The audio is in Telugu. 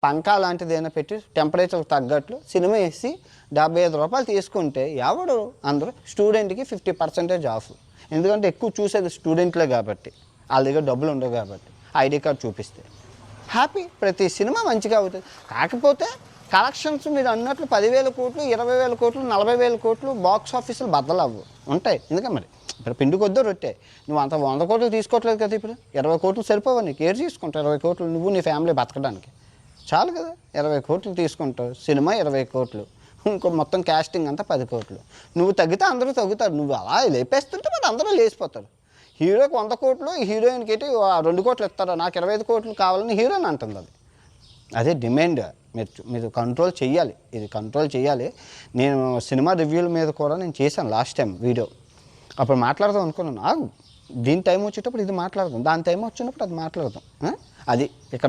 పంకా లాంటిది ఏమైనా పెట్టి టెంపరేచర్ తగ్గట్లు సినిమా వేసి ₹75 తీసుకుంటే ఎవడు అందరూ స్టూడెంట్కి 50% ఆఫ్. ఎందుకంటే ఎక్కువ చూసేది స్టూడెంట్లే కాబట్టి, వాళ్ళ దగ్గర డబ్బులు ఉండవు కాబట్టి ఐడి కార్డ్ చూపిస్తే హ్యాపీ. ప్రతి సినిమా మంచిగా అవుతుంది. కాకపోతే కలెక్షన్స్ మీరు అన్నట్లు 10,000 కోట్లు, 20,000 కోట్లు, 40,000 కోట్లు బాక్స్ ఆఫీసులు బద్దలవ్వు ఉంటాయి. ఎందుకంటే మరి ఇప్పుడు పిండి కొద్దో రొట్టే. నువ్వు అంత 100 కోట్లు తీసుకోవట్లేదు కదా. ఇప్పుడు 20 కోట్లు సరిపోవా నీకు? ఏడు తీసుకుంటావు 20 కోట్లు నువ్వు నీ ఫ్యామిలీ బతకడానికి చాలు కదా. 20 కోట్లు తీసుకుంటావు, సినిమా 20 కోట్లు, ఇంకో మొత్తం క్యాస్టింగ్ అంతా 10 కోట్లు. నువ్వు తగ్గితే అందరూ తగ్గుతారు. నువ్వు అలా లేపేస్తుంటే మరి అందరూ లేచిపోతారు. హీరోకి 100 కోట్లు, హీరోయిన్కి ఏంటి 2 కోట్లు ఇస్తారు, నాకు 25 కోట్లు కావాలని హీరోయిన్ అంటుంది. అదే డిమాండ్. మీరు కంట్రోల్ చెయ్యాలి, ఇది కంట్రోల్ చేయాలి. నేను సినిమా రివ్యూల మీద కూడా నేను చేశాను లాస్ట్ టైం వీడియో. అప్పుడు మాట్లాడదాం అనుకున్నాను. దీని టైం వచ్చేటప్పుడు ఇది మాట్లాడదాం, దాని టైం వచ్చినప్పుడు అది మాట్లాడదాం. అది ఇక్కడ